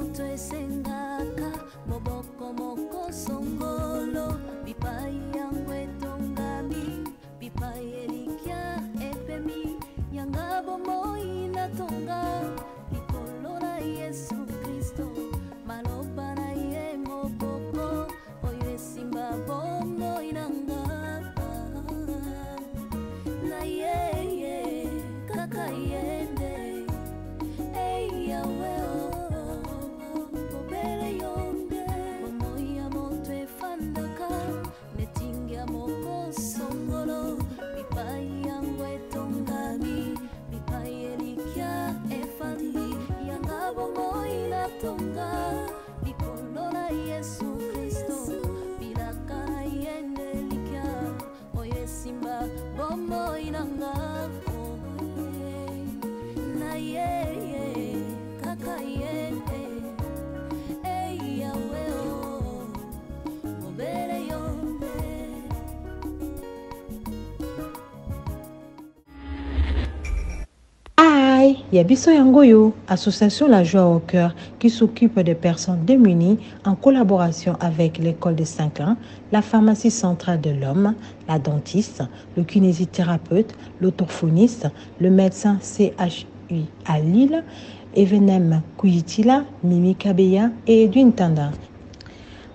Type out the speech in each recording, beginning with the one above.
moto esengaka moboko moko songolo bipai yango etongami bipai elikya epemi yanga bomoi natonga likolo na Yesu Kristo maloba na ye moboko oyo esimba bomoi nanga na ye kaka yende yawe obere yonde momoya moto efandaka netingia moko songolo bipai yango etongami bipai elikya efandi yanga bomoi natonga likolo na Yesu Kristo bilaka na yende likya oyo esimba bomoi nanga na ye kaka yende yawe obere yonde. Yabiso Yangoyo, association La Joie au Cœur, qui s'occupe des personnes démunies en collaboration avec l'école de Saint-Clain, la pharmacie centrale de l'homme, la dentiste, le kinésithérapeute, l'orthophoniste, le médecin CHU à Lille, Evenem Kuyitila, Mimi Kabeya et Edwin Tanda.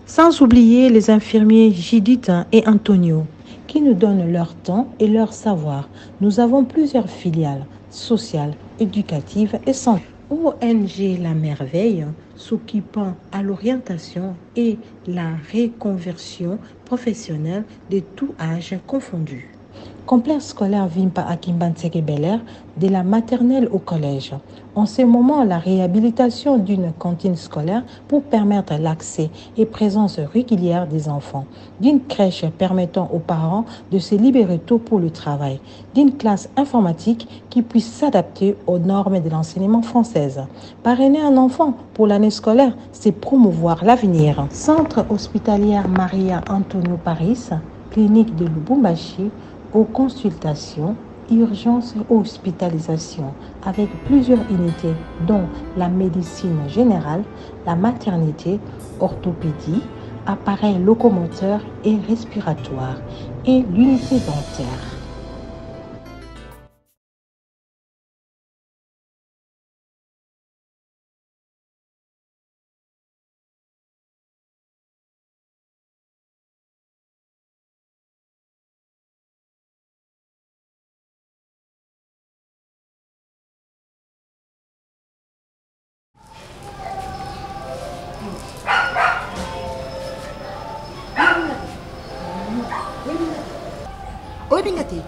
Sans oublier les infirmiers Judith et Antonio, qui nous donnent leur temps et leur savoir. Nous avons plusieurs filiales sociales, éducatives et santé. ONG La Merveille, s'occupant à l'orientation et la reconversion professionnelle de tout âge confondu. Complexe scolaire Vimpa à Kimbanseke Bel-Air, de la maternelle au collège. En ce moment, la réhabilitation d'une cantine scolaire pour permettre l'accès et présence régulière des enfants. D'une crèche permettant aux parents de se libérer tôt pour le travail. D'une classe informatique qui puisse s'adapter aux normes de l'enseignement française. Parrainer un enfant pour l'année scolaire, c'est promouvoir l'avenir. Centre hospitalier Maria Antonio Paris, clinique de Lubumbashi, aux consultations, urgences et hospitalisations avec plusieurs unités dont la médecine générale, la maternité, orthopédie, appareils locomoteurs et respiratoires et l'unité dentaire. Bingate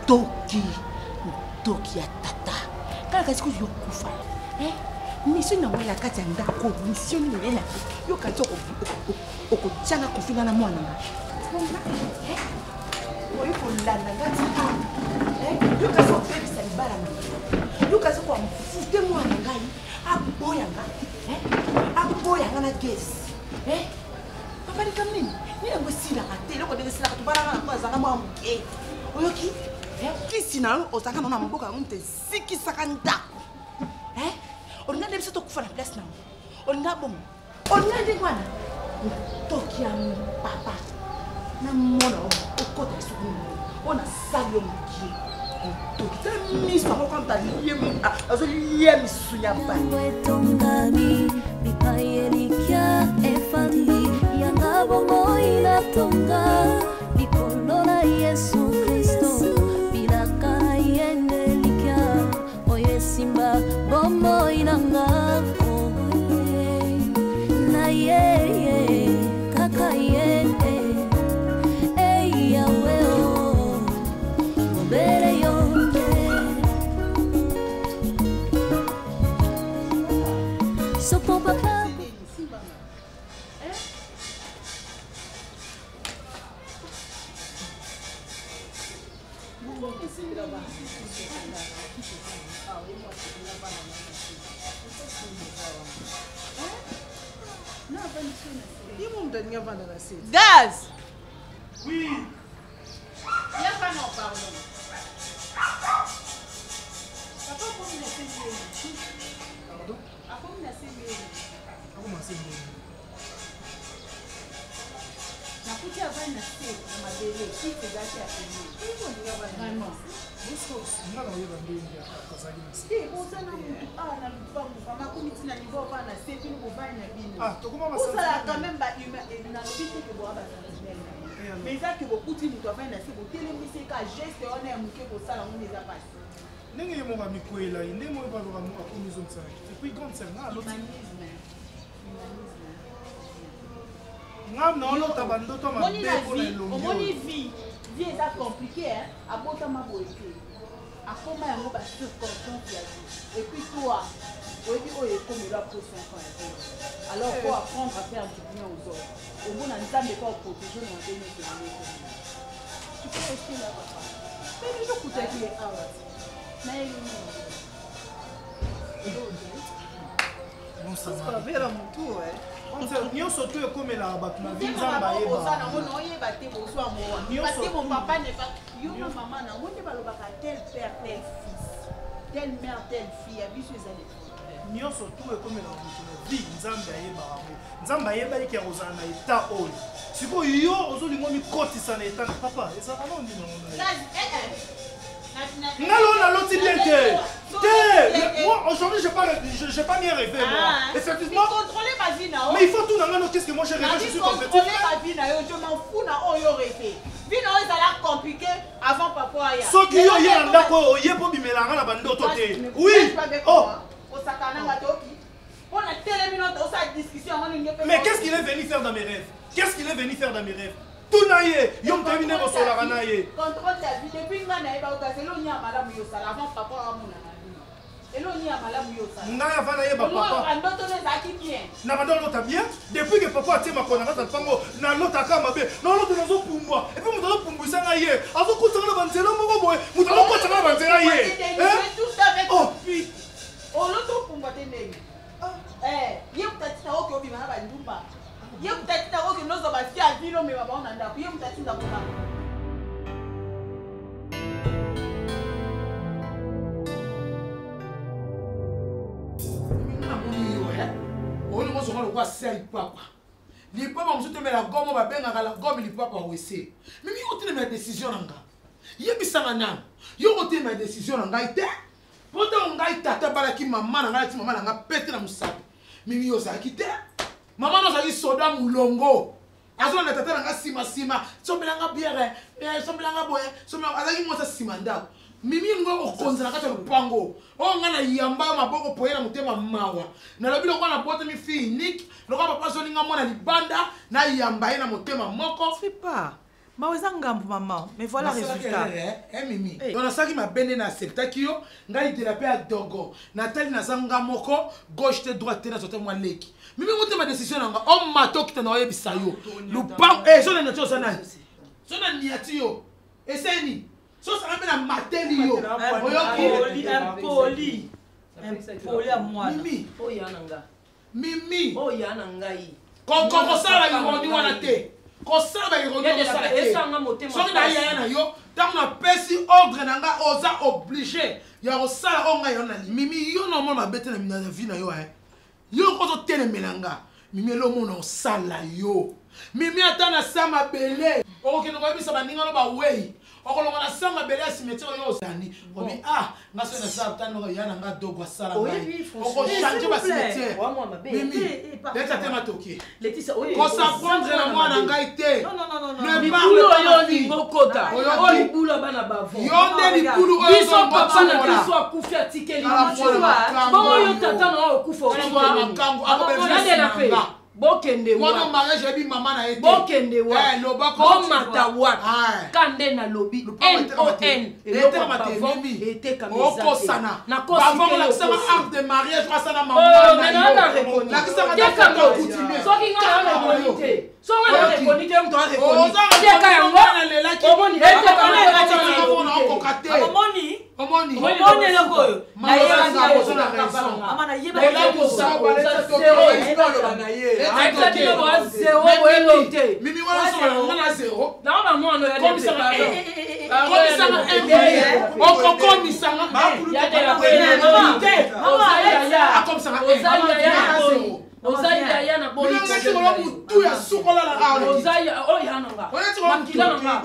toki ya tata kala kasi ko yokufa mission na wala kati ya ndako mission ni nena yo kanzo ko tsanga ko fina na mwana oyi ko landa ngati yo kaso baby sa libala yo kaso ko mfute mwana ngai aboya nga na gesi papa ni kamini ni ngo sila ate loko de sila katubara na zanga mwa muke oyoki kisi na ozaka na mboka mte siki sakanda olinga de biso to kufa na place na olinga bomo olinga de kwana toki ya papa na mona okota suku ona salio muki toki te miso ko kanta liemu azo liemu sunya ba tongami bipayelikia efali yanga bomoi na tonga likolo na Yesu Kristo bilaka na yende likia oye simba bomoi na ngako na ye kaka yende yawe obere yonde so papa Gaz. Oui. Il n'y a pas non, pardon. Papa, comment il a fait? Pardon? Comment il a fait? ezalaki ya pene vraiment bozana mutu awa na lupango vraimen komiti na niveau ovaa na se bino bovai na bino osala quand même nalobi teke boa basantinel mais eza ke bokuti moto avai na se botelemisi ka geste wana ya moke kosala ngoni eza pasi ndenge ye moko mikwela ye ndenge oyo baloka akomi ezongisaki epuis grande sœur nga aloti ngam na olota bandoto mabe mpona elongi omoni vie eza compliqué abotama boye te akoma yango bacirconstance ya vie epuis toi oyebi oyo ekomela po 5 ans ya alors faut apprendre à faire du bien aux autres omona nzambe pa oprotege na ndenge ekomela tu peux rester là papa mpe biso kutaki ye awa na elobela motu nyonso to ekomelaka bato na vi nzambe ayeba te bozwa moapate mon papa ne pas yo na mama nango nde balobaka tel père tel fils tel mère tel fille ya biso ezali nyonso to ekomelaka motu na vi nzambe ayebaka mo nzambe ayebaki akozala na eta oyo sikoyo yo ozolingo mikotisa na eta na papa ezalaka nao ndina Nalo na loti bien moi aujourd'hui j'ai pas bien rêvé moi. Effectivement. Contrôler ma vie na. Mais il faut tout dans qu'est-ce que moi j'ai rêvé je suis complètement. Contrôler ma vie na je m'en fous na oyo rêvé. Vie na ça a l'air compliqué avant papa ya. So ki yo ya ndako ye po bimelanga na bandoto te. Oui. Oh. Osakana ngatoki. On a tellement longtemps ça discussion on est. Mais qu'est-ce qu'il est venu faire dans mes rêves? Qu'est-ce qu'il est venu faire dans mes rêves? Tout naïe, yom terminé au solar naïe. Contrôle ta vie depuis nga na eba okaze lo nya malamu yo sala avant papa amuna na bino. Elo nya malamu yo sala. Nga va naïe ba papa. Ndoto ne zaki bien. Na bandolo ta bien depuis que papa atie makona kata pango na lota kama be. Na lota nazo pumbwa. Et puis muto pumbwisa naïe. Azo kutana banzela moko boye. Muto kutana banzela ye. Tout avec puis. O loto pumbwa te ndenge. Ye mutatina oke obi mana ba ndumba. Ye mutatina oke nozo ba fi avilo me baba ona ndako. Ye mutatina kona. On va se rendre quoi c'est papa. Les papa on se te met la gomme va bien la gomme les papa aussi. Mais mi ote ma décision nanga. Ye bisanga na. Yo ote ma décision nanga ite. Poto ngai tata balaki mama nanga ti mama nanga pete na musabe. Mimi yo za kite. Mama no za ki soda mulongo. Azo na tata nanga sima. Sombelanga biere. Sombelanga boye. Sombelanga azaki mo sa simanda. Mimi ngo okonza kata lupango. O ngana yamba maboko poyela mutema mawa. Na lobi lokwa na bote mi fi unique. Lokwa papa so ninga mona libanda na yamba na mutema moko. C'est pas. Maweza ngambu maman. Mais voilà le résultat. Mimi. Donc na saki ma bende na septaki yo, ngai thérapie à dogo. Nathalie na zanga moko, gauche te droite te na sote moi leki. Mimi ngote ma décision nga. O mato kita na oyebisa yo. Lupango so na nacho sana. So na niati yo. Eseni. So ça rappelle la mateli yo. Impoli à moi. Mimi. Oh yananga. Mimi. Oh yananga yi. Kon ça la ironie wana te. Kon ça la ironie ça la te. So na ya na yo, tant na pesi ordre nanga oza obligé. Ya ko sala onga yo na Mimi yo no mona bete na vie na yo Yo ko to tene melanga. Mimi lo mona sala yo. Mimi atana sama bele. O ke no ba bisa baninga no ba wei. Okolonga na sanga bele cimetière yo zani. Obi ngaso na sa tano yana nga dogo sala ngai. Oko changer ba cimetière. Mimi. Leta tema toki. Laetitia ko sa prendre na mwana ngai te. Non. Ne Bulo parle yo ni ngokota. Oyo bulo bana bavo. Yo nde li bulu oyo biso papa na biso akufi atikeli bongo yo tata na okufa okufa bokende wa mariage ebi mama na ete bokende wa bomata wa kande na lobi NON eloko matemi ete kamisa okosana na kosi ke la sama acte de mariage kwa sana mama na na rekoni la kisama ta continuer soki nga na rekonite songa na rekonite mto a rekonite teka yango na lelaki omoni ete kamisa omoni omoni lokoyo na yeba raison amana yeba Mimi wala so na zero. Na ba mo no ya de Oza yaya na boyi. Ngati ngolo mutu ya sukola la awa. Oza ya nanga. Makila nanga.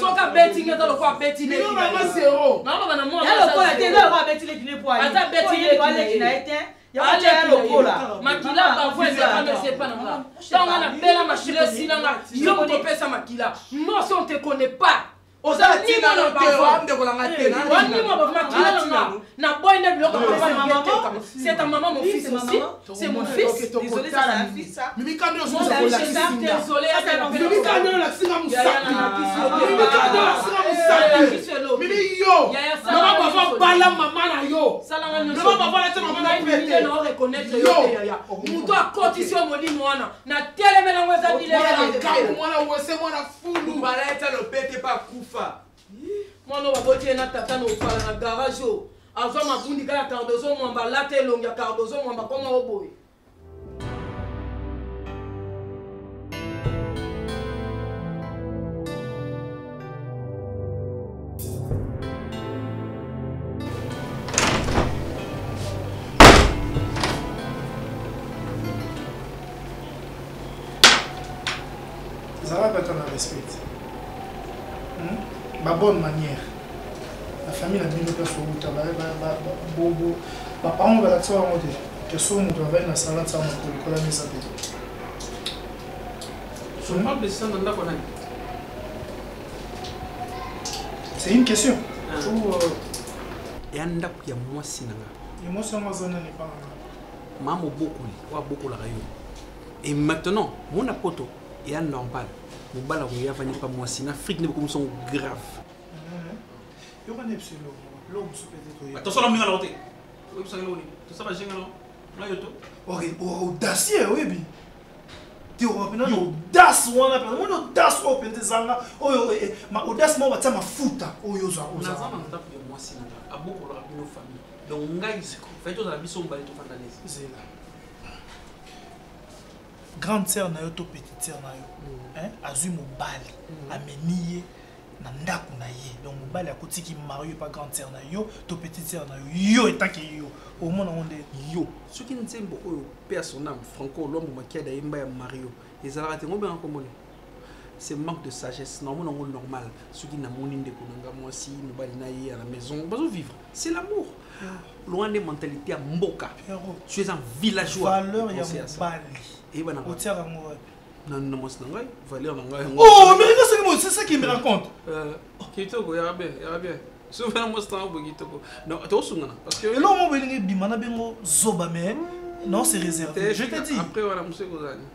Soka betting eta lo kwa betting. Ni ngoma zero. Ngoma bana mo. Ya lo kwa te lo kwa betting le poa. Ata betting le na ete. Ya lo kola. Makila ba fwe za kame se pa nanga. Tanga na bela machile silanga. Yo mo pesa makila. Non si on te connaît pas. Oza ni mo na ba Ande ko la ngate na. Wani mo ba makila nanga. Na boy ne biloko ba. C'est ta maman, mon fils aussi. C'est mon fils. Désolé, ça c'est un fils ça. Mimi kando yo Mon suza fils, ko la désolé, singa. Mimi désolé. kando yo la singa musaka. Mimi Mimi kando yo la singa musaka. Mimi yo. Mama bava bala mama na yo. Mama bava la tena mama na pete. Non reconnaître yo yaya. Muto akotisi molimo wana. Na telemela ngweza dile ya. Mwana wese mwana fulu. Baleta lo pete pa kufa. Mwana baboti na tata no pala na garage yo. Azwa mabundi kaya cardozo mwamba late longa cardozo mwamba koma oboy. Zara peut en respect. Ma bonne manière. La famille a bien fait sur route. Bobo. Ma parent va la tirer en mode. Que soit on doit aller dans la salade ça on peut la mise à pied. C'est une question. Et un dap ya moi sinanga. Et moi c'est moi zone n'est pas. Maman beaucoup la rayon. Et maintenant, mon apoto est normal. Mon bala ou ya pas moi sin Afrique ne comme sont grave. Yo connais c'est l'homme peut-être. Attention la minga la rote. Oui ça là tout ça va gérer là. Là yo to. Audacieux oui bi. Tu vois audace wana pe. On audace open zanga. Ma audace mo batama futa oyo za oza. Na zama ndap ya moi sin a beaucoup la bino famille. Donc ngai fait tout la biso mbali to fandalise. C'est là. Grande sœur na yo to petite sœur na yo. Hein? Azui mobali. Ameniye. Na ndako na ye donc mobali akotiki Mario pas grande sœur na yo to petite sœur na yo etant que yo au monde onde yo ce qui nzembo oyo personnam franco l'homme makia da yemba ya Mario ezalaka te ngobe nkomone c'est manque de sagesse normalement normal ce qui na moni ndeko nanga mwasi mobali na ye à la maison bazo vivre c'est l'amour loin des mentalités à mboka tu es un villageois valeur ya mobali et bana otiaka ngo non non moi c'est ngai valeur ngai oh mais c'est ça qui me raconte kitoko ya bien souvent moi c'est un peu kitoko non to sungana parce que là mon belingi bimana bengo zoba mais non c'est réservé je te dis après voilà monsieur kozani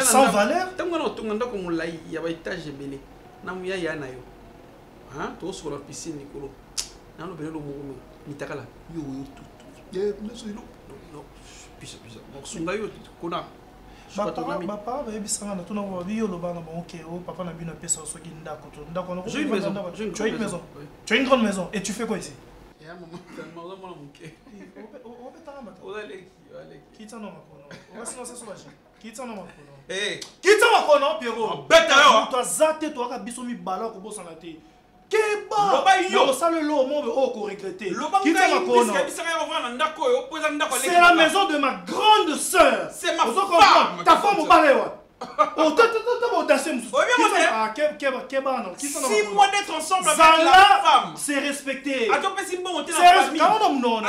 sans valeur tango na tunga ndako mulai ya ba étage belé na muya ya na yo hein to sur la piscine nikolo na lo belelo mo mitakala yo tout non puis bon sunga yo kona papa bayebisanga na tuna ko biyo lobana bon OK oh papa na bino pesa soki ndako to ndako na j'ai une maison tu as une grande maison et tu fais quoi ici ya maman tellement mon muke on peut tanga mata olale kita no makono on va se lancer sur la chaîne kita no makono eh kita makono Pierrot beta yo to azate to aka biso mi bala ko bosana te Keba yo ça le lot mon ko regretter kita makono c'est la maison de ma grande sœur c'est ma femme ta femme au balai oh t'as audacieux Keba non 6 mois d'être ensemble avec la femme c'est respecté attends pas si bon on était dans la famille attends non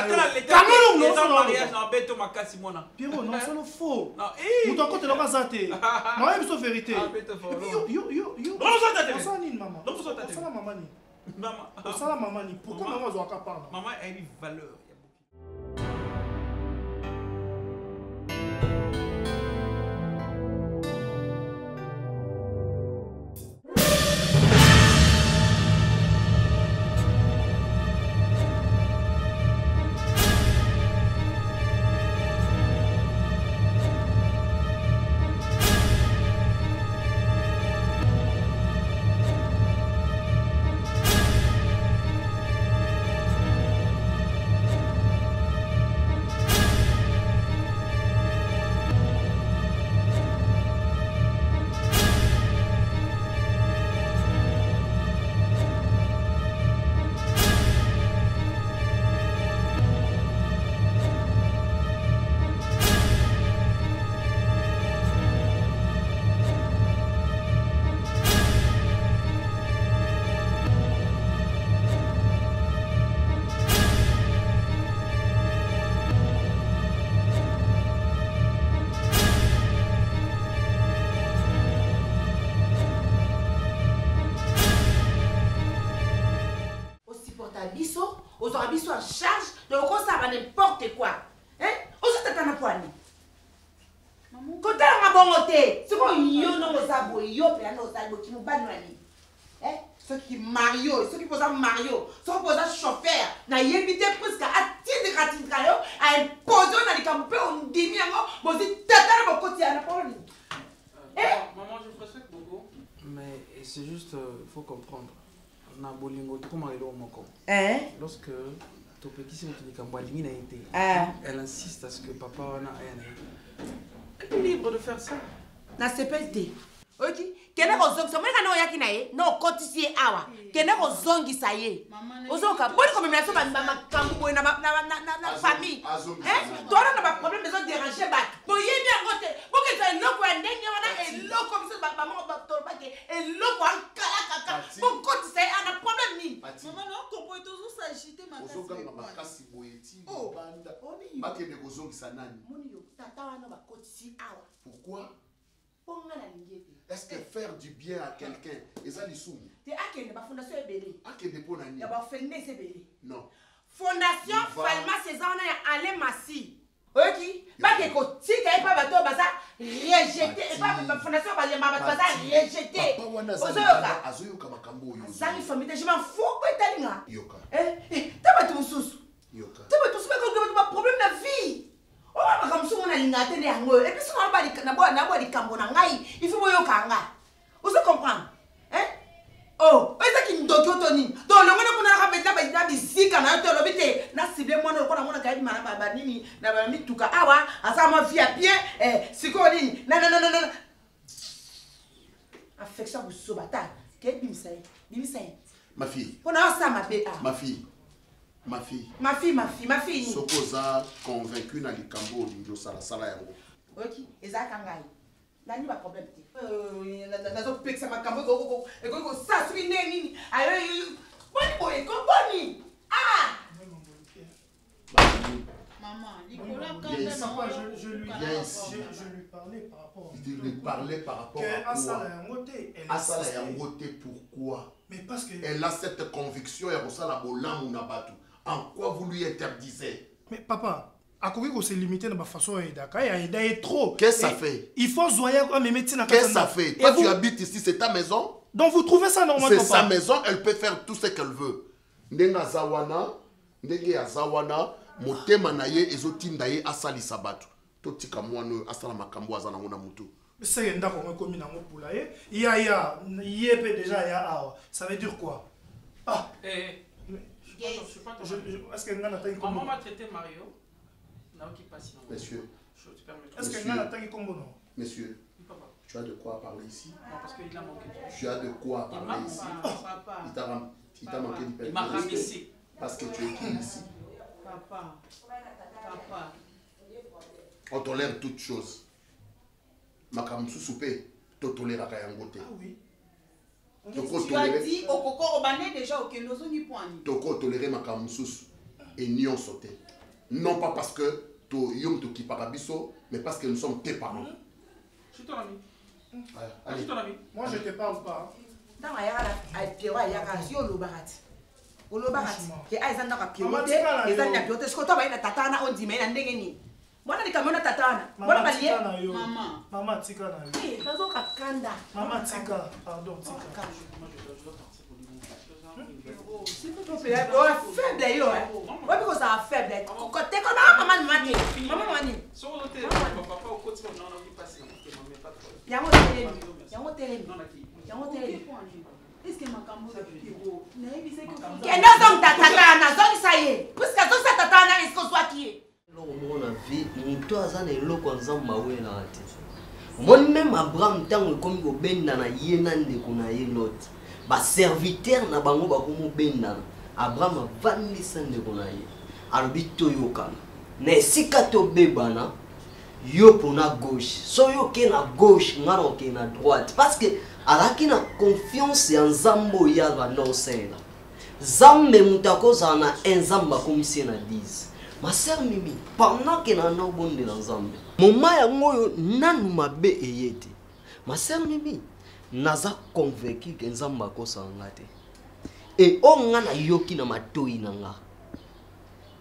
mariage na beto makasi mona Pierrot non c'est le faux non muto côté la bazate non c'est la vérité yo non ça ni maman ça la maman ni maman ça la maman ni pourquoi maman zo akapana maman a une valeur. aux habits en charge de ça va n'importe quoi hein aux tatana poani côté la bonté c'est quoi yo non aux abo yo pe na aux abo qui nous banani hein ceux qui Mario ceux qui posent Mario ceux qui posent chauffeur na yebité presque à titre gratuit kayo à imposer na likampe on dimi ngo bozi tatana bokoti ana poni maman je respecte beaucoup mais c'est juste faut comprendre na bolingo to comment il moko lorsque ton petit si tu dis lingi na été elle insiste à ce que papa wana elle est libre de faire ça na CPT ok kena ko zongi so mwana no yaki na ye no kotisi awa kena ko zongi sa ye ozoka boni ko memela so ba makambo na famille toi na ba problème besoin déranger ba bo ye bien ngote bo ke ça loko ndenge wana eloko biso ba maman ba to ba ke eloko ankala kaka bo kotisi ana problème ni maman non comprend toujours s'agiter makasi ozoka makasi boyeti banda ba ke de ko zongi sa nani moni yo tata wana ba kotisi awa pourquoi est-ce que faire du bien à quelqu'un et ça les sous tu as que la fondation est belle a que des bonnes années c'est belle non fondation Falma César on a allé massi ok pas que si tu pas bateau basa rejeté et pas fondation ba basa rejeté papa wana azoyoka makambo yo ça une famille je m'en fous quoi talinga yoka t'as pas tout sous yoka t'as pas tout sous pas problème de vie oh ma comme ça on a lingaté ne yango et puis si on va na boa likambo na ngai il faut boyo kanga vous comprenez hein oh eza ki ndokyo toni donc le mona kuna ka betla ba bizika na to lobite na cible mona ko na mona ka mana ba nini na ba mituka awa asa ma vie à bien siko nini non affection bu sobata ke bimsay ma fille on a ça ma fille sokoza convaincu na likambo lingo sala yango ok ezaka ngai nani ba problème te nazo pekisa makambo ko ça subi nini ayo boni boye ko boni maman je lui parlais par rapport à Asala Yangote. Pourquoi? Mais parce que elle a cette conviction et Rosala Bolam ou Nabatu. En quoi vous lui interdisez? Mais papa, à quoi vous se limiter dans ma façon d'aider trop? Qu'est-ce que ça fait? Il faut zoyer comme mes médecins. Qu'est-ce que ça fait? Toi tu habites ici, c'est ta maison? Donc vous trouvez ça normal? C'est sa maison, elle peut faire tout ce qu'elle veut. Ndenga Zawana, Ndenge Zawana, Motema naye ezotindaye asali sabatu. Totika mwana asala makambo azana ngona mutu. C'est un d'accord comme il y a déjà ya awa. Ça veut dire quoi? Ah est-ce que maman m'a traité Mario? Monsieur. Est-ce que Nana tangi comme non? Monsieur. Tu as de quoi parler ici? Non, parce qu'il a manqué. Tu as de quoi parler ici? Il t'a manqué du père. Il m'a ramassé. Parce que tu es qui ici? Papa. On tolère toutes choses. Makamsu soupé, tu tolères à Yangote. Ah oui. Tu as dit au coco au bané déjà au Kenozo ni point. Toko tolérer Makamsu et Nyon sauté. Non pas parce que tu yom tu kiparabiso, mais parce que nous sommes tes parents. Je suis ton ami. Allez. Je suis ton ami. Moi je te parle pas. Dans la yara a Pierre yara yo lo barat. Olo barat. Ke aizanda ka Pierre. Ezanda Pierre. Est-ce que toi va na tatana on dit mais na ndenge ni. Mwana ni kamona tatana. Mwana balie. Maman tika na yo. Eh, nazo ka kanda. Maman tika, pardon, tika. Faible yo. Ouais because ça faible. Côté comme maman mani. Maman mani. Papa au côté on a envie passer. Yango tele. Est-ce que makambo ya Pierrot? Na ebise ko. Kenda zong tatana, zong saye. Puisque zong tatana est-ce que soit qui? On vie muto aza na eloko nzambe mawe na ate mon même Abraham tango komi ko benda na ye na ndeko na ye Lot ba serviteur na bango ba ko mo benda Abraham avandisa ndeko na ye alobi toyokana na esika tobebana yo pona gauche so yo ke na gauche ngana ke na droite parce que alaki na confiance ya nzambo ya ba no sela zambe mutakoza na enzamba komisi na 10. Ma sœur Mimi, pendant que nous avons bonne dans Zambie, moment yango nanu mabe eyete. Ma sœur Mimi, naza convaincu que Nzamba ko sangate. Et on ngana yoki na matoi nanga.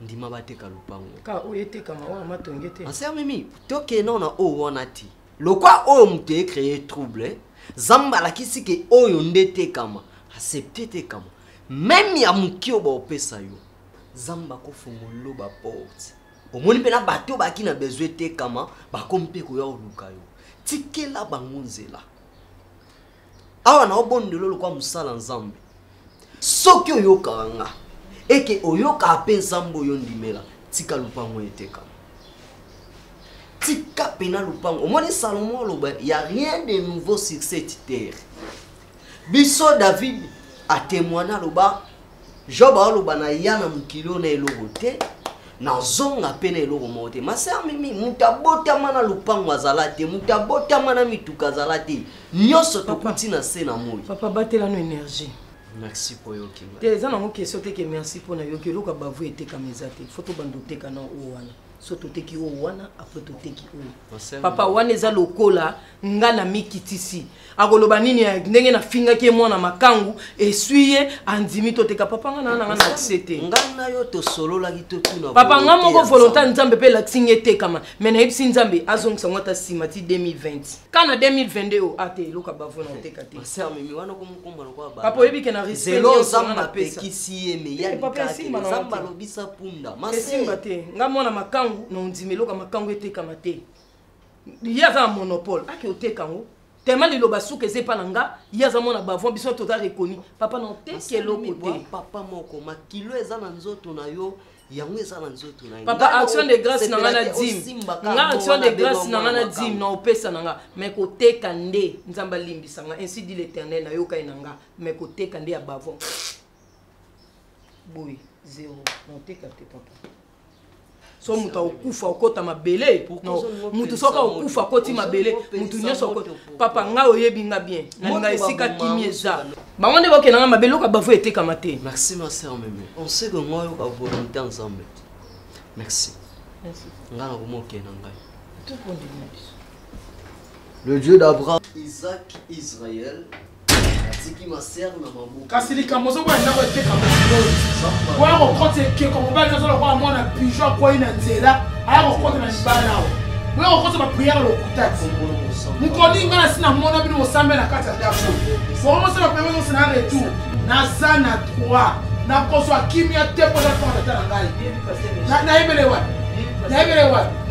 ndima bateka lupango ka oyetekama oyo matonge te ase mimi tokena na oyo wana ti lokwa oyo moto ecreye trouble zamba alakisi ke oyo nde tekama accepte tekama même ya moki oyo baopesa yo zamba kofungolo baporte omoni mpe na bato baki na besoin tekama bakomi mpe koya oluka yo tikela bango nzela awa na obondelo lokwa mosala nzambe soki oyokaka nga eke oyoka mpe nzambe oyo ndimela tika lupango etekama tika pena lupango omoni Salomon aloba ya rien de nouveau sur cette terre biso David a témoigné aloba Job aloba na ya na mokili na eloko te na zonga pena eloko moko te masea mimi mutabotama na lupango azala te mutabotama na mituka azala te nyonso tokuti na se na moi papa batelano énergie merci pour yoki te eza nango question te ke merci mpona yoki eloka bavu etekama eza te fo tobanda oteka na oyo wana so toteki oyo wana apres toteki oyo papa wana eza lokola nga na mikitisi akoloba nini ndenge nafingaki mwana makangu esui ye andimi toteka papa nga na nga akise te nga na yo tosololaki totuna papa nga moko volonté nzambe mpe elakisi nga etekama me nayebisi nzambe azongisa ngo ata nsima ti 2020 kana 2022 oyo ate eloka bavo na oteka te papa oyebi ke na zelo zamba pekisi ye me yazamba lobisa punda esimba te nga mwana makangu na ondima eloka makangu etekama te ye aza na monopole ake oteka ngo tellement lelo basuka eze pa na nga ye aza mwana bavon biso toza rekoni papa na oteki eloko te papa moko makilo eza na nzoto na yo yango eza na nzoto na papa action de grâce na nga na dim nga action de grâce na nga na dim na opesa na nga me koteka nde nzambe alimbisa nga ainsi dit l'éternel na yokai na nga me koteka nde ya bavon boy zéro na oteka te papa so muta okufa okota mabele no mutu soka okufa koti mabele mutu nyonso okota papa nga oyebi nga bien na nga esika kimi eza bango nde bokena nga mabele oka bavo etekama te merci ma sœur mémé on sait que moi yoka volonté ensemble merci nga na komokena ngai le Dieu d'Abraham Isaac Israël atiki ma sœur na mabuku kasi likambo soko ya ndako etekama kwa kokote ke ko mobali nzola kwa mwana pigeon kwa ina nzela aya kokote na libala awo wewe kokote ba prière lokutati mukoni ngana sina mona bino osambe na kati ya ndako for mo sala pembe sina retour na sana 3 na kozwa kimia te po na fond tata ngai na ibelewa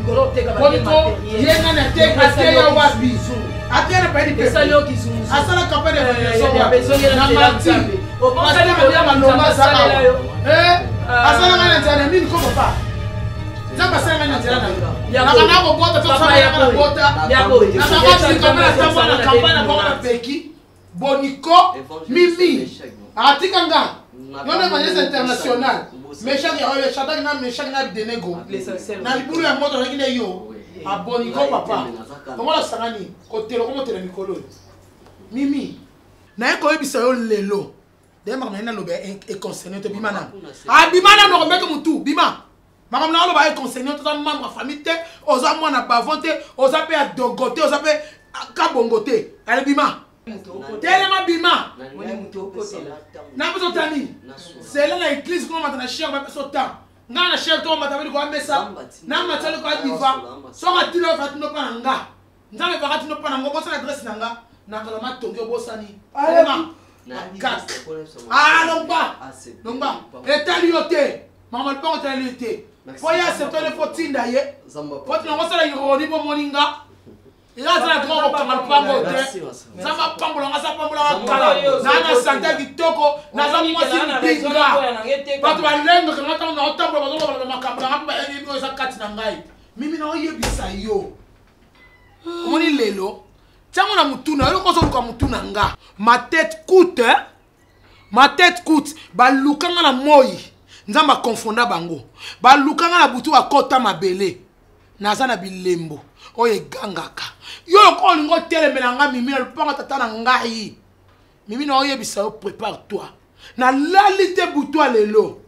ngolo teka ba yenga na teka te ya wapi atena pa di pesa yo kizungu asala kapele ya bezonge na marti o pasale ko ya malonga za asala ngana tana mimi ko papa zamba sala ngana tana na kana ko bota to sala ya bota ya ko na ka si kamera tamba na kampana kwa na peki boniko mimi atika nga yona manyesa international meshaki ya shadak na meshaki na denego na liburu ya moto ngine yo aboni ko papa komala sangani kotelo komotela mikolo mimi na eko yebisa yo lelo dema na lobe e concerné te bimana bimana no komeka mutu bima makamna na loba e concerné to membre famille te oza mwana bavonte oza pe adogote oza pe kabongote ale bima telema bima na beso tani c'est là l'église comment matana cher ba beso temps nga na cher to matana ko amesa na matale ko adiva so ka tilo fatino pa nga nzame pa katino pa ngo bosa na adresse nanga na kala matongi obosani alema lomba etali yote mama le pas etali yote foya accepter le fotinda ye fotina ngosala ironi bo moninga ila zala droit ko kama pango te zama pambola ngasa pambola kala na sante kitoko na za mwasi pinga bato balenga kana ta na otambola bazola makambo ngapa engi no za kati na ngai mimi na oyebisa yo omoni lelo tiango na mutuna yo kozo luka mutuna nga ma tête coûte balukanga na moi nzamba konfonda bango balukanga na butu akota mabele naza na bilembo oye gangaka yo ko lingo telemela nga mimi na lupanga tata na ngai mimi na oyebisa yo prépare toi na lalite butu lelo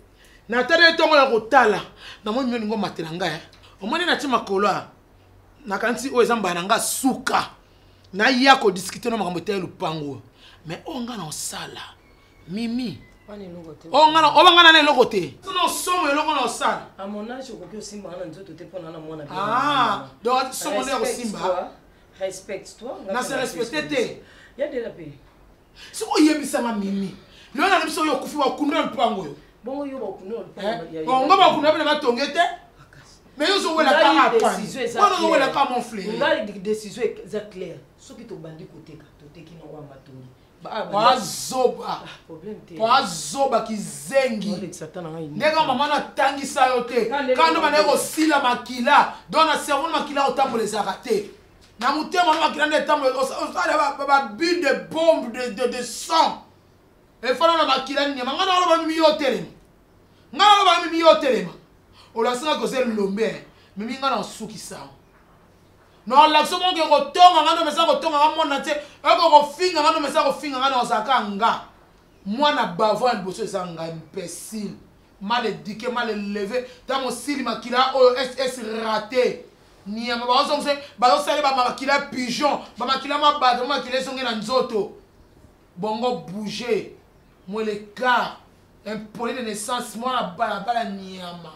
na tere tongo ya kotala na moi mimi ngo matela ngai omoni na tima kola na kanti o ezamba na nga suka na ya ko discuter na makambo te lupango mais onga na osala mimi Oh ngana obanga na eloko te. Sono somo eloko na osala. À mon âge au simba na nzoto te pona na mona bien. Ah, donc somo le simba. Respecte-toi. Na se respecter te. Ya de la paix. Si o yebisa ma mimi. Le na biso yo kufi wa kunna mpango yo. Bon yo ba kunna mpango. Bon ngaba kunna bele matongete. Mais yo zo wela ka apa. Wana zo wela ka mon frère. Ngali décision est claire. Ce qui to bandi côté ka to te ki no wa matongi. Wazoba kizengi ndenge mama natangisa yo te kando bana kosila makila donc na cerveau makila otambolezaka te na motema na makila nde etamboleza babule de bombe de sang efana na makila nyama nga na oloba mimi yo telema nga na oloba mimi yo telema olasinga koze lombe mimi nga na osukisa non l'action mon que rotonga ngano mesa rotonga ngamona te eko kofinga ngano mesa kofinga ngano osaka nga mwana bavo liboso ezanga imbécile mal éduqué mal élevé dans mon style makila o es raté ni ama bazo sale ba makila pigeon ba makila mabado makila songe na nzoto bongo bouger moi les gars impoli de naissance moi na bala niama.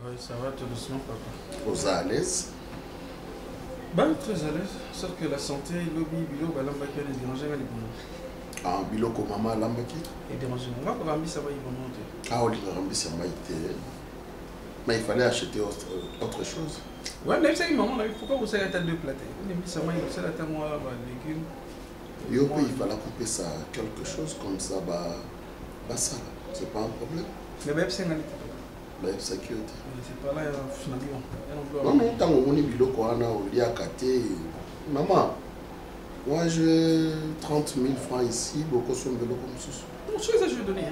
Oui, ça va tout doucement papa. Aux à l'aise. Bah, très à l'aise. Sauf que la santé, lobby, bilo, balambaki, les déranger, les bons. Ah, bilo, comme maman, lambaki. Et déranger. On va rambi, ça va y monter. Ah, on va rambi, ça va y monter. Mais il fallait acheter autre chose. Ouais, mais c'est maman, pourquoi vous savez attendre deux plats? On a mis ça, moi, il attend moi, légumes. Yo, il fallait couper ça, quelque chose comme ça, bah ça, c'est pas un problème. Mais même c'est un sécurité. C'est pas là, finalement. Non, non, tant qu'on est biloko, on a à côté. Maman, moi j'ai 30 000 francs ici, beaucoup sont de l'eau comme ça. Non, je vais donner.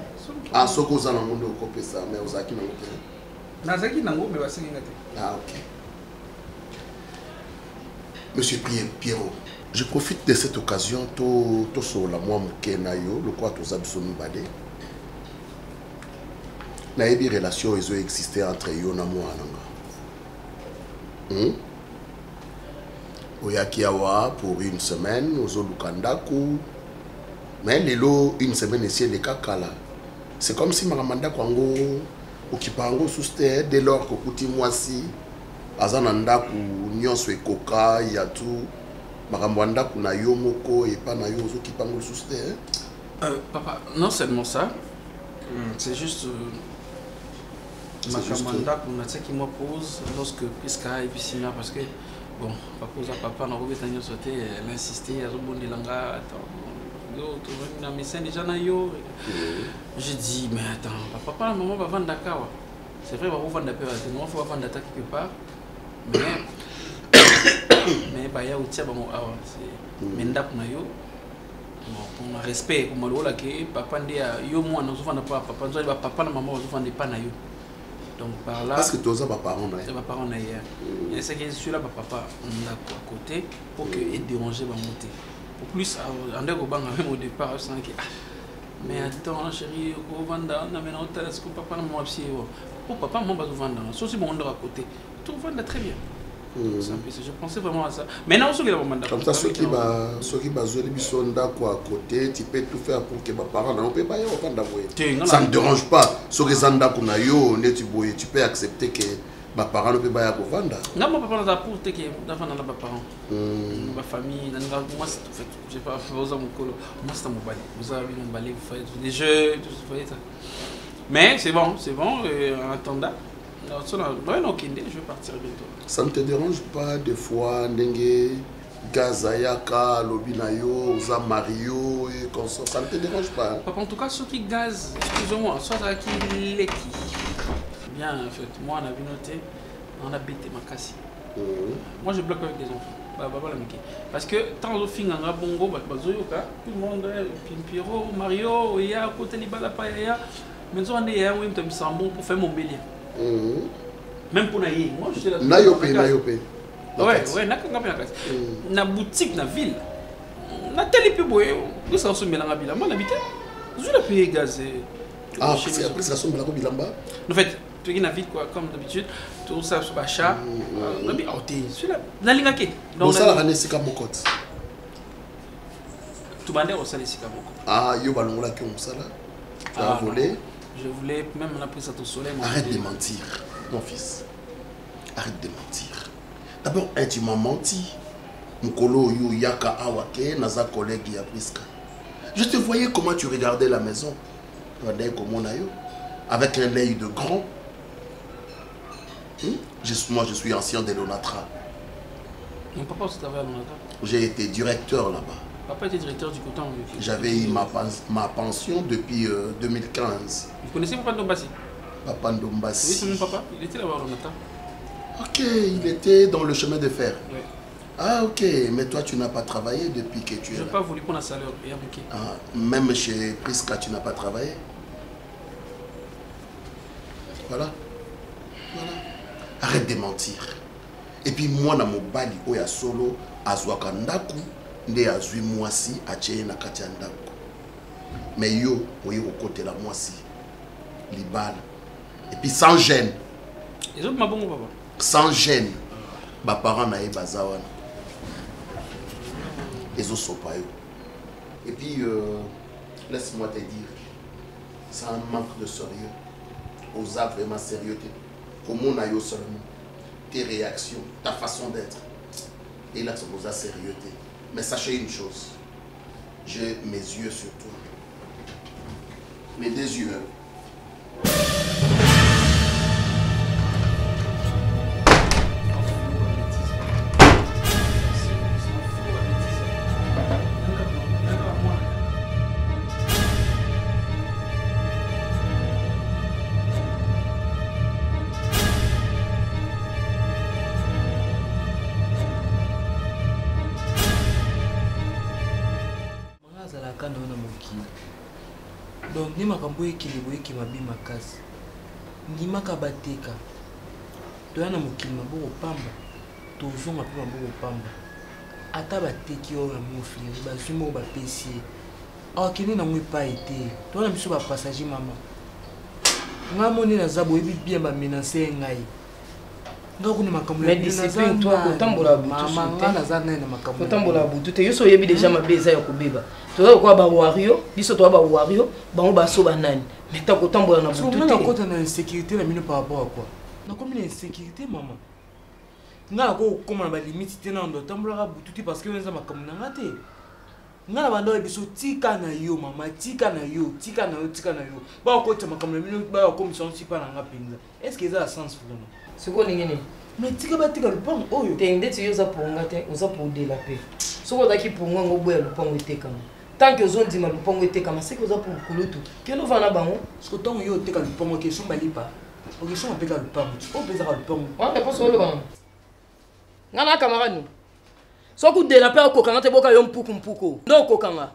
Ah, ce que vous avez coupé ça, mais vous avez qui n'a Nazaki nango, mais c'est ah, ok. Monsieur Pierrot, je profite de cette occasion, tout sur la moi, Moukenayo, le quoi tous absolu badé. Na yebi relation ils ont existé entre yo na moi nanga. Oyaki awa pour une semaine ozo lukandaku. Mais lelo une semaine ici les kakala. C'est comme si makamanda kwango okipango souste dès lors que kuti mwasi azana ndaku nyonso ekoka ya tout makambo ndaku na yo moko et pas na yo ozo kipango souste. Papa, non seulement ça. C'est juste ma commanda pour notre qui me pose lorsque Pisca et Piscina parce que bon papa n'a pas été sauté elle insisté à bon langa attends médecin déjà na yo je dis mais attends papa maman va vendre Dakar c'est vrai va vendre la peur non faut vendre d'attaque quelque part mais bah ya outia ba mo awa c'est menda na yo bon pour respect pour moi là que papa ndia yo moi na vendre pas papa nzo ba papa na maman va vendre pas na yo. Donc par là, parce que tous les parents c'est ma parent hier. Et c'est que celui-là papa on a à côté pour que et déranger va monter. Pour plus en deux banc même au départ sans que mais attends chérie au vendre on a maintenant est-ce que papa maman psy pour papa maman va vendre sauf si bon on à côté tout vendre très bien. Je pensais vraiment à ça. Maintenant on se regarde vraiment comme ça ceux qui va jouer les bisonda quoi à côté tu peux tout faire pour que mes parents ne peut pas y vendre. Ça ne dérange pas sur les anda kuna yo tu peux accepter que mes parents ne peut pas y vendre. Non mon papa n'a pour te que d'avant dans mes parents ma famille moi c'est tout fait j'ai pas fait aux hommes colo moi c'est mon balai vous avez mon balai vous faites des jeux tout ça mais c'est bon en attendant je vais partir bientôt. Ça ne te dérange pas des fois Ndenge Gazayaka, Lobinayo, Mario et comme ça ne te dérange pas? Papa, en tout cas, ceux qui gaz, excusez-moi, soit qui leki. Bien, en fait, moi on a vu noter, on a bêté ma casse. Moi je bloque avec des enfants. Parce que tant de filles en bongo, tout le monde, Pierrot, Mario, il y a côté Libala Paya, mais on est un wim pour faire mon bélier. Même pour naïe, moi je suis là. Nayope. Ouais, na boutique na ville. Na télé plus boy, nous ça se mélange bien. Moi n'habite. Je le paye gaz. Ah, c'est après ça sombre là comme bilamba. En fait, tu es na ville quoi comme d'habitude, tout ça sur achat. Na bi auté. Celui-là, na linga ke. Donc ça la rane sika mokote. Tu bandé au sale sika moko. Ah, yo balongola ke musala. Tu as volé? Je voulais, même on a pris ça au soleil. Arrête de mentir, mon fils. Arrête de mentir. D'abord, tu m'as menti. Mkolo yu yaka awake, naza collègue ya Priska. Je te voyais comment tu regardais la maison. Avec un œil de grand. Moi, je suis ancien de l'Onatra. Mon papa aussi travaillait à l'Onatra. J'ai été directeur là-bas. Papa était directeur du coton. J'avais eu ma pension depuis 2015. Vous connaissez Papa Ndombassi? Papa Ndombassi. Oui, c'est mon papa. Il était là-bas à l'Onatra. Ok, il était dans le chemin de fer. Oui. Ah ok, mais toi tu n'as pas travaillé depuis que tu es là. Je n'ai pas voulu prendre la salaire et appliquer. Ah, même chez Priska tu n'as pas travaillé. Voilà. Arrête de mentir. Et puis moi na mobali oya solo azwaka ndaku nde azwi mwasi acheye na kati ya ndaku. Mais yo oye côté la mwasi libala. Et puis sans gêne. Les autres m'abonnent papa. Sans gêne. Ba parents na bazawana. Les autres sont pas eux. Et puis laisse-moi te dire, c'est un manque de sérieux. Osa vraiment sérieux. Comment on a eu seulement tes réactions, ta façon d'être. Et là, c'est osa sérieux. Mais sachez une chose, j'ai mes yeux sur toi. Mes deux yeux. Donc ni makambo ekilibo eki mabima kasi ngimaka bateka toyana mokili maboko pamba tozonga mpe maboko pamba ata bateki oyo amofliri bazwi moko bapesi ye akende nango epai te toyana biso bapassager mama nga moni naza boyebi bien bamenase ye ngai nga kuna makambo nga naza naye na makambo otambola butu te yo so oyebi deja mabe eza ya kobeba toza kokoa bawario biso toza bawario bango basoba nani mais ta kotambola na butu te nakota na insécurité na mino par rapport à quoi nakomi na insécurité mama nga nakokoma na balimite te na ndo otambolaka butu te parce que eza makambo na nga te nga na banda oyo biso tika na yo mama tika na yo bakokota makambo na mino bakomisa nsi mpa na nga mpenza est ce que eza ya sens vraiment siko ndenge nini mais tika batika lupango oyo te ndeti yo oza ponga te oza podela mpe soki ozalaki ponga ngo boya lupango etekama tant que ozondima lupango etekama seki oza pour kulutu kelo vana bango siko ntango yo oteka lupango question balipa okestion apeka lupango oyo mpezaka lupango wana mposo oloba nga na camarade soki odela mpe okokanga te boka yo mpuku nde okokanga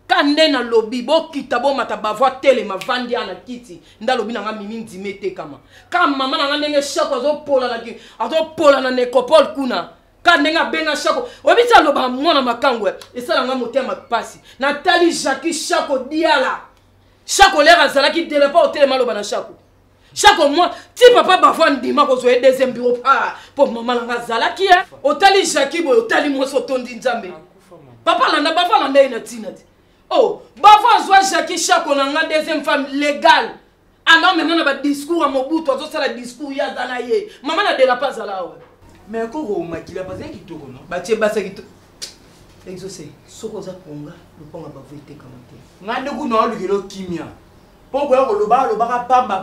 ka nde na lobi bokita bomata bavoi telema vandi ana kiti nde alobi nanga mimi ndima etekama ka mama nanga ndenge shako azopola na nécropole kuna ka ndenge abenga shako oyebi ti aloba mwana makango esalanga motema pasi natali jaki shako diala shako lere azalaki dele mpa otelema aloba na shako moi ti papa bavoi ndima kozwa ye deuxième bureau po mama nanga azalaki ye otali jaki boye otali mwasi otondi nzambe papa landa bavoi landa ye na ntina te oh, bavoi azwa jaki shako nanga deuxième femme légale alors maintenant na badiscours ya mobutu azosala discours ye aza na ye mama na dela mpa azala awa mais koko makila baza kitoko no batie basa kitoko exaucé soko oza ponga lupango bavoi etekama te nga nde kuna olukela okimia mpo koya koloba alobaka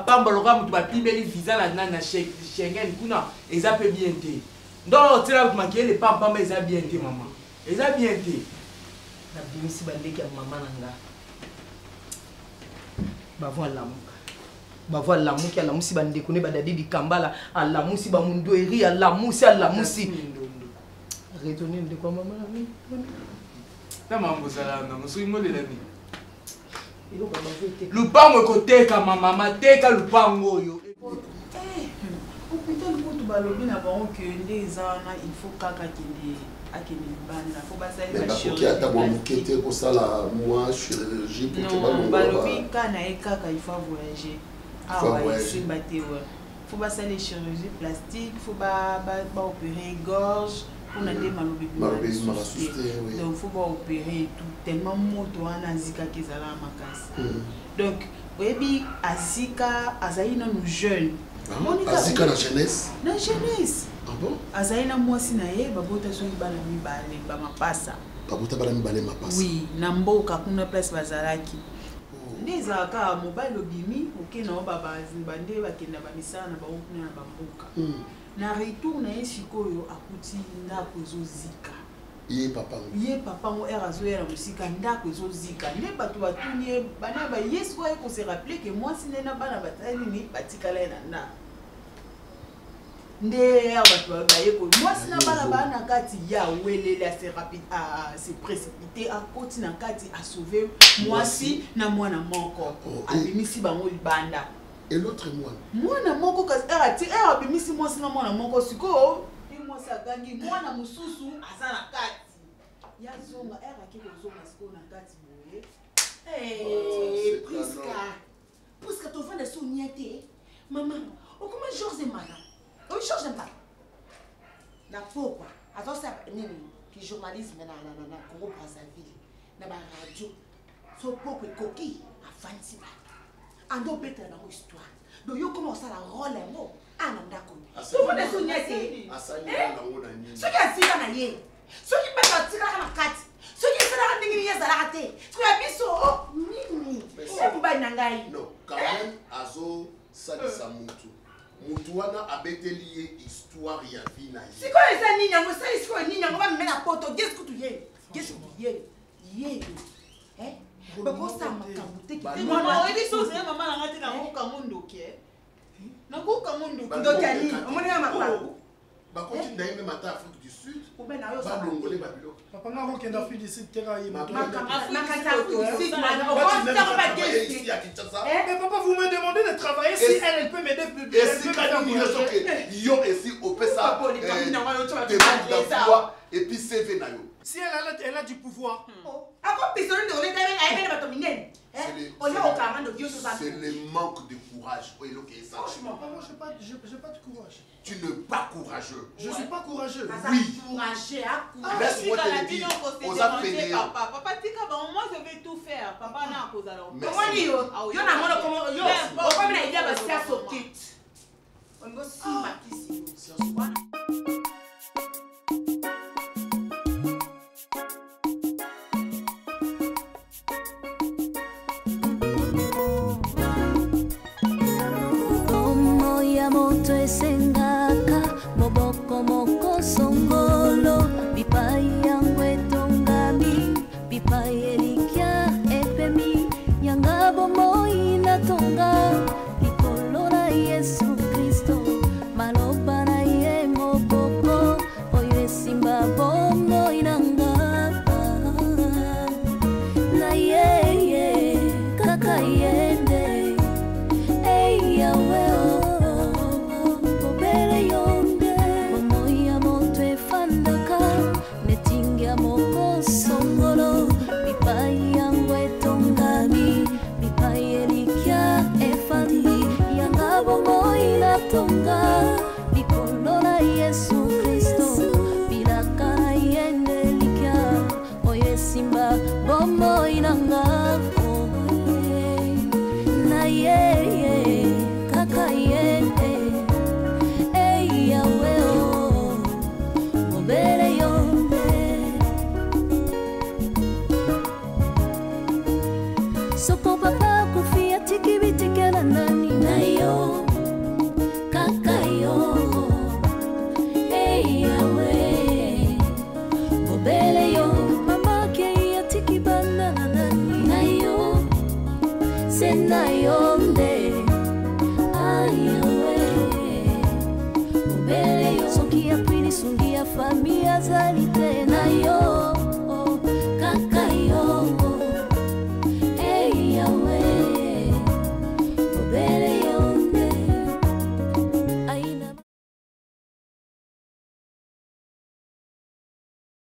pamba loka moto bapimeli visa na Schengen kuna eza mpe bien te donc otela makiyele pamba eza bien te mama eza bien te nabimisi bandeki ya mama na nga bavoi alamuki alamusi bandeko ne badadi dikambala alamusi bamundoeri alamusi retoni ndeko ya mama na mambo ozala nango soki ngolelani lupango ekotekama mama teka lupango oyo hôpital kutu balobi na bango ke nde eza wana il faut kaka akende libanda fo basali bakoki ata moke te kosala mwa chirurgie non balobi ka na ye kaka il faut voyager awa esemba te fo basali chirurgie plastique fo baopérer gorge mpona nde malobi donc fo baopérer tout tellement moto wana azikaki ezalaka makasi donc oyebi azika azali nanu jeune azika na jeunesse Ah bon? Azaina mwasi na ye babota soki bana mibale ba mapasa. Babota bana mibale mapasa. Oui, na mboka kuna place bazalaki. Ndeza ka mobile obimi, oke na baba zimbande bakenda ba misana na ba okuna na ba mboka. Na retour na ye sikoyo akuti ndako ezozika. Ye papa ngo era zoyela musika ndako ezozika. Ne bato batuni bana ba yesko ko se rappeler que mwasi nena bana batali ni batikala na ndako. Nde bato bayeko mwasi na bana bana kati ya welele assez rapide à se précipiter à koti na kati à sauver mwasi na mwana moko abimisi bango libanda et l'autre mwana moko kasi era abimisi mwasi na mwana moko siko ni mwasi agangi mwana mususu aza na kati ya zonga era kiko zonga siko na kati boye Puisque tu vas de souniete maman okuma Georges Mana on change pas. Na pourquoi? Attends ça nini qui journalisme na Congo Brazzaville na ba radio. So pourquoi coquille a fancy ba. Ando better na histoire. Donc yo commence à la rôle mo ananda ko. So faut de souniete. Asani na ngona nini. So ki asika na ye. So ki beta tika na kati. So ki sala ndingi ya zala te. So ya biso nini. So ba na ngai. Non, quand même azo salisa mutu. Mutuana abeteli ye histoire ya vie na ye. Siko eza nini yango sa siko nini yango ba mena poto qu'est-ce que tu ye? Qu'est-ce que tu ye? Eh? Bako sa makambo te ki. Maman oyebi so ze maman na ngati na ko kamundo ke. Na ko kamundo ndo kali. Omoni na makambo. Bako ti ndaime mata Afrique du Sud. Obe na yo sa longole babilo. Papa nga ko kenda Afrique du Sud tera ye mato. Makata Afrique du Sud. Mais papa, vous me demandez de travailler si elle peut m'aider plus. Et si yo et si au ça demande d'emploi et puis CV na yo. Si elle a du pouvoir. C'est le manque de courage. Franchement, papa, j'ai pas de courage. Tu n'es pas courageux. Je suis pas courageux. Oui. Laisse-moi te dire. Papa, moi je vais tout faire. Papa n'a pas alors. Comment dire? Yo na mono comment yo. O comme na idea ba sia socket. On go see Matisi. Sengaka moboko moko songolo bipai yangu etongami bipai elikia epemi yangabo moi na tonga likolo na Yesu Kristo maloba na ye moboko oyo esimba bongo inangapa na ye kaka yende yawe songolo bipai yangu etongami bipai elikia efali yangabo moi na tonga likolo na Yesu Kristo bilaka na yende elikia oye simba bomo inangako na ye kaka yende yawe obere yonde Soko papa kufia tiki bitikela nani na yo kaka yo yawe obele yo mama ke ya tiki banana nani na yo sena yonde yawe obele yo soki ya pili sungi ya familia zalite